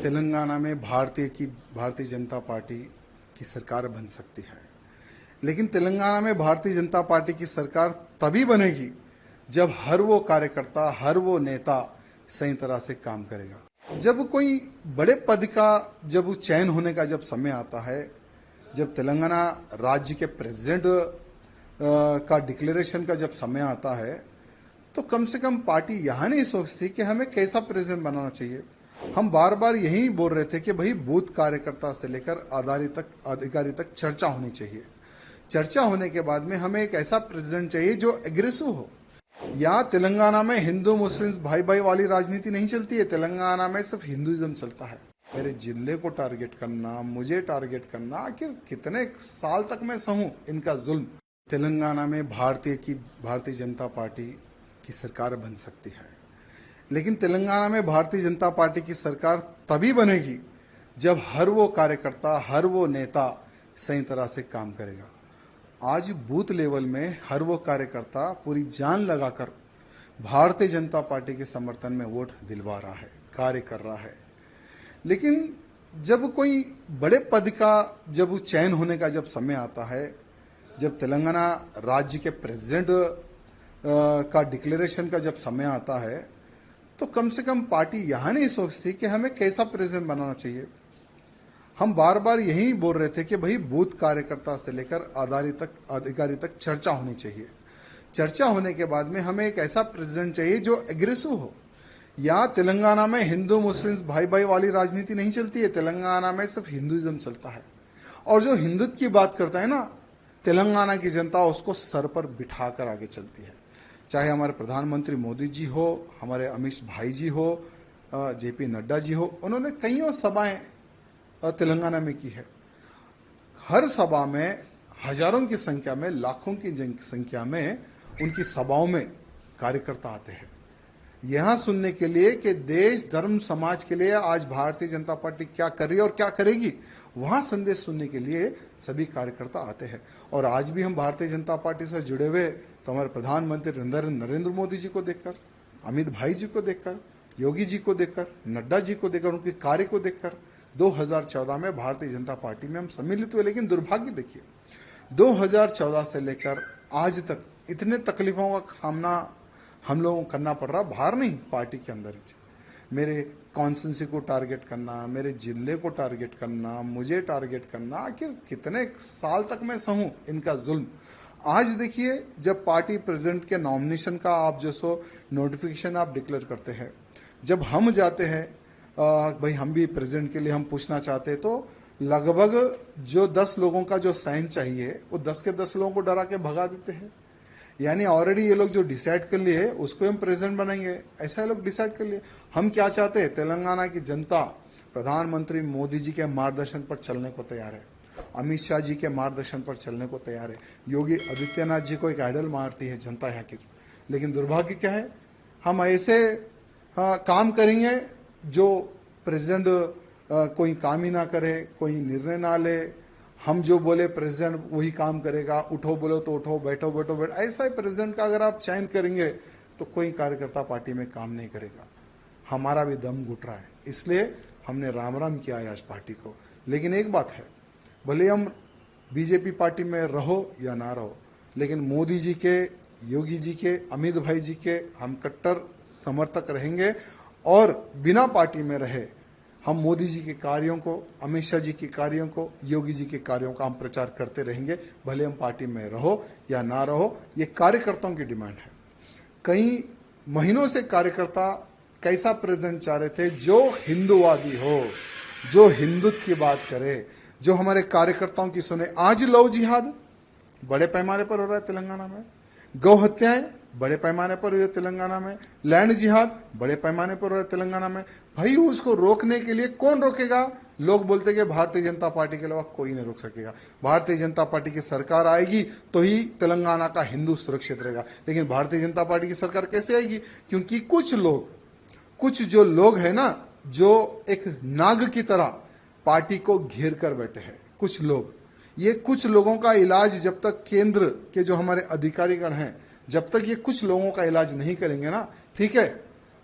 तेलंगाना में भारतीय जनता पार्टी की सरकार बन सकती है, लेकिन तेलंगाना में भारतीय जनता पार्टी की सरकार तभी बनेगी जब हर वो कार्यकर्ता, हर वो नेता सही तरह से काम करेगा। जब कोई बड़े पद का जब चयन होने का जब समय आता है, जब तेलंगाना राज्य के प्रेसिडेंट का डिक्लेरेशन का जब समय आता है, तो कम से कम पार्टी यहाँ नहीं सोचती कि हमें कैसा प्रेसिडेंट बनाना चाहिए। हम बार बार यही बोल रहे थे कि भाई बूथ कार्यकर्ता से लेकर अधिकारी तक चर्चा होनी चाहिए। चर्चा होने के बाद में हमें एक ऐसा प्रेसिडेंट चाहिए जो एग्रेसिव हो। यहाँ तेलंगाना में हिंदू मुस्लिम भाई भाई वाली राजनीति नहीं चलती है। तेलंगाना में सिर्फ हिंदुइज्म चलता है। मेरे जिले को टारगेट करना, मुझे टारगेट करना, आखिर कितने साल तक मैं सहूं इनका जुल्म। तेलंगाना में भारतीय जनता पार्टी की सरकार बन सकती है, लेकिन तेलंगाना में भारतीय जनता पार्टी की सरकार तभी बनेगी जब हर वो कार्यकर्ता, हर वो नेता सही तरह से काम करेगा। आज बूथ लेवल में हर वो कार्यकर्ता पूरी जान लगाकर भारतीय जनता पार्टी के समर्थन में वोट दिलवा रहा है, कार्य कर रहा है। लेकिन जब कोई बड़े पद का जब चयन होने का जब समय आता है, जब तेलंगाना राज्य के प्रेसिडेंट का डिक्लेरेशन का जब समय आता है, तो कम से कम पार्टी यहाँ नहीं सोचती कि हमें कैसा प्रेसिडेंट बनाना चाहिए। हम बार बार यही बोल रहे थे कि भाई बूथ कार्यकर्ता से लेकर अधिकारी तक चर्चा होनी चाहिए। चर्चा होने के बाद में हमें एक ऐसा प्रेसिडेंट चाहिए जो एग्रेसिव हो। यहाँ तेलंगाना में हिंदू मुस्लिम भाई भाई वाली राजनीति नहीं चलती है। तेलंगाना में सिर्फ हिंदुइज्म चलता है। और जो हिंदुत्व की बात करता है ना, तेलंगाना की जनता उसको सर पर बिठाकर आगे चलती है। चाहे हमारे प्रधानमंत्री मोदी जी हो, हमारे अमित भाई जी हो, जेपी नड्डा जी हो, उन्होंने कईयों सभाएं तेलंगाना में की है। हर सभा में हजारों की संख्या में, लाखों की संख्या में उनकी सभाओं में कार्यकर्ता आते हैं यहां सुनने के लिए कि देश, धर्म, समाज के लिए आज भारतीय जनता पार्टी क्या कर रही है और क्या करेगी। वहां संदेश सुनने के लिए सभी कार्यकर्ता आते हैं। और आज भी हम भारतीय जनता पार्टी से जुड़े हुए तो हमारे प्रधानमंत्री नरेंद्र मोदी जी को देखकर, अमित भाई जी को देखकर, योगी जी को देखकर, नड्डा जी को देखकर, उनके कार्य को देखकर 2014 में भारतीय जनता पार्टी में हम सम्मिलित हुए। लेकिन दुर्भाग्य देखिए, 2014 से लेकर आज तक इतने तकलीफों का सामना हम लोगों को करना पड़ रहा, बाहर नहीं, पार्टी के अंदर ही। मेरे कॉन्स्टिट्यूंसी को टारगेट करना, मेरे जिले को टारगेट करना, मुझे टारगेट करना, आखिर कितने साल तक मैं सहूं इनका जुल्म। आज देखिए, जब पार्टी प्रेसिडेंट के नॉमिनेशन का आप जो सो नोटिफिकेशन आप डिक्लेयर करते हैं, जब हम जाते हैं भाई हम भी प्रेसिडेंट के लिए हम पूछना चाहते हैं, तो लगभग जो 10 लोगों का जो साइन चाहिए वो 10 के 10 लोगों को डरा के भगा देते हैं। यानी ऑलरेडी ये लोग जो डिसाइड कर लिए उसको हम प्रेसिडेंट बनाएंगे, ऐसा ये लोग डिसाइड कर लिए। हम क्या चाहते हैं? तेलंगाना की जनता प्रधानमंत्री मोदी जी के मार्गदर्शन पर चलने को तैयार है, अमित शाह जी के मार्गदर्शन पर चलने को तैयार है। योगी आदित्यनाथ जी को एक आइडल मारती है जनता यहाँ की। लेकिन दुर्भाग्य क्या है, हम ऐसे काम करेंगे जो प्रेसिडेंट कोई काम ही ना करे, कोई निर्णय ना ले। हम जो बोले प्रेसिडेंट वही काम करेगा, उठो बोलो तो उठो, बैठो बैठो बैठो, ऐसा ही प्रेसिडेंट का अगर आप चयन करेंगे तो कोई कार्यकर्ता पार्टी में काम नहीं करेगा। हमारा भी दम घुट रहा है, इसलिए हमने राम राम किया है आज पार्टी को। लेकिन एक बात है, भले हम बीजेपी पार्टी में रहो या ना रहो, लेकिन मोदी जी के, योगी जी के, अमित भाई जी के हम कट्टर समर्थक रहेंगे। और बिना पार्टी में रहे हम मोदी जी के कार्यों को, अमित शाह जी के कार्यों को, योगी जी के कार्यों का हम प्रचार करते रहेंगे, भले हम पार्टी में रहो या ना रहो। ये कार्यकर्ताओं की डिमांड है। कई महीनों से कार्यकर्ता कैसा प्रेसिडेंट चाह रहे थे जो हिंदूवादी हो, जो हिंदुत्व की बात करे, जो हमारे कार्यकर्ताओं की सुने। आज लव जिहाद बड़े पैमाने पर हो रहा है तेलंगाना में, गौ हत्याएं बड़े पैमाने पर हो रही है तेलंगाना में, लैंड जिहाद बड़े पैमाने पर हो रहा है तेलंगाना में। भाई उसको रोकने के लिए कौन रोकेगा? लोग बोलते कि भारतीय जनता पार्टी के अलावा कोई नहीं रोक सकेगा। भारतीय जनता पार्टी की सरकार आएगी तो ही तेलंगाना का हिंदू सुरक्षित रहेगा। लेकिन भारतीय जनता पार्टी की सरकार कैसे आएगी? क्योंकि कुछ जो लोग है ना, जो एक नाग की तरह पार्टी को घेर कर बैठे हैं कुछ लोग। ये कुछ लोगों का इलाज जब तक केंद्र के जो हमारे अधिकारीगण हैं, जब तक ये कुछ लोगों का इलाज नहीं करेंगे ना, ठीक है,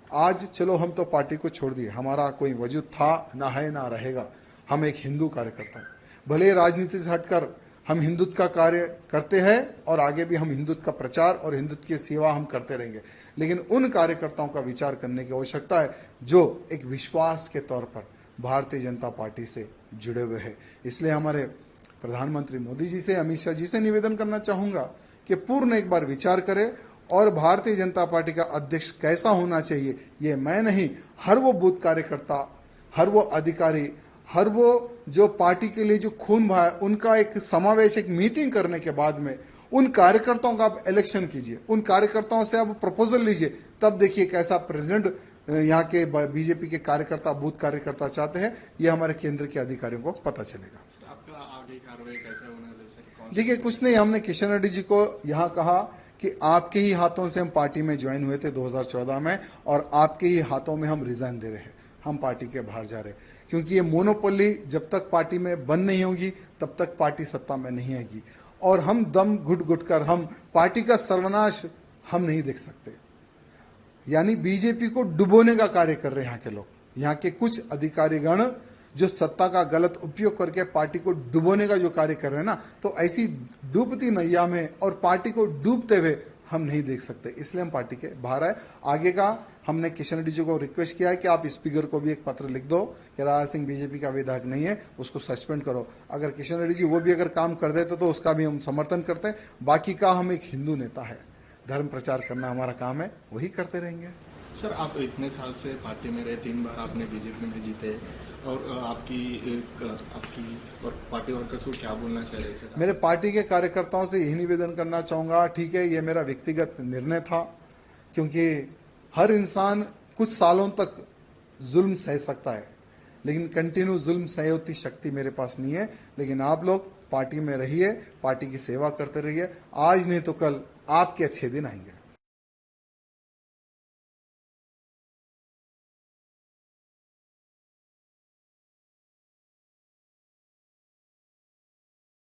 आज चलो हम तो पार्टी को छोड़ दिए, हमारा कोई वजूद था ना है ना रहेगा, हम एक हिंदू कार्यकर्ता हैं। भले राजनीति से हटकर हम हिंदुत्व का कार्य करते हैं और आगे भी हम हिंदुत्व का प्रचार और हिंदुत्व की सेवा हम करते रहेंगे, लेकिन उन कार्यकर्ताओं का विचार करने की आवश्यकता है जो एक विश्वास के तौर पर भारतीय जनता पार्टी से जुड़े हुए हैं। इसलिए हमारे प्रधानमंत्री मोदी जी से, अमित शाह जी से निवेदन करना चाहूंगा कि पूर्ण एक बार विचार करें और भारतीय जनता पार्टी का अध्यक्ष कैसा होना चाहिए, ये मैं नहीं, हर वो बूथ कार्यकर्ता, हर वो अधिकारी, हर वो जो पार्टी के लिए जो खून बहा है, उनका एक समावेश, एक मीटिंग करने के बाद में उन कार्यकर्ताओं का आप इलेक्शन कीजिए, उन कार्यकर्ताओं से आप प्रपोजल लीजिए, तब देखिए कैसा प्रेसिडेंट यहाँ के बीजेपी के कार्यकर्ता, बूथ कार्यकर्ता चाहते हैं, ये हमारे केंद्र के अधिकारियों को पता चलेगा। आपका आगे कार्रवाई कैसे होने वाली? देखिए कुछ नहीं, हमने किशन रेड्डी जी को यहाँ कहा कि आपके ही हाथों से हम पार्टी में ज्वाइन हुए थे 2014 में और आपके ही हाथों में हम रिजाइन दे रहे हैं, हम पार्टी के बाहर जा रहे हैं, क्योंकि ये मोनोपोली जब तक पार्टी में बंद नहीं होगी तब तक पार्टी सत्ता में नहीं आएगी और हम दम घुट घुट कर हम पार्टी का सर्वनाश हम नहीं देख सकते। यानी बीजेपी को डुबोने का कार्य कर रहे हैं यहाँ के लोग, यहाँ के कुछ अधिकारीगण जो सत्ता का गलत उपयोग करके पार्टी को डुबोने का जो कार्य कर रहे हैं ना, तो ऐसी डूबती नैया में और पार्टी को डूबते हुए हम नहीं देख सकते, इसलिए हम पार्टी के बाहर आए। आगे का हमने किशन रेड्डी जी को रिक्वेस्ट किया है कि आप स्पीकर को भी एक पत्र लिख दो कि राजा सिंह बीजेपी का विधायक नहीं है, उसको सस्पेंड करो। अगर किशन रेड्डी जी वो भी अगर काम कर देते तो उसका भी हम समर्थन करते हैं। बाकी का हम एक हिंदू नेता है, धर्म प्रचार करना हमारा काम है, वही करते रहेंगे। सर, आप इतने साल से पार्टी में रहे, 3 बार आपने बीजेपी में जीते और आपकी और पार्टी वर्कर्स को क्या बोलना चाह रहे सर? मेरे पार्टी के कार्यकर्ताओं से यही निवेदन करना चाहूंगा, ठीक है ये मेरा व्यक्तिगत निर्णय था, क्योंकि हर इंसान कुछ सालों तक जुल्म सह सकता है, लेकिन कंटिन्यू जुल्म सह उतनी शक्ति मेरे पास नहीं है। लेकिन आप लोग पार्टी में रहिए, पार्टी की सेवा करते रहिए, आज नहीं तो कल आपके अच्छे दिन आएंगे।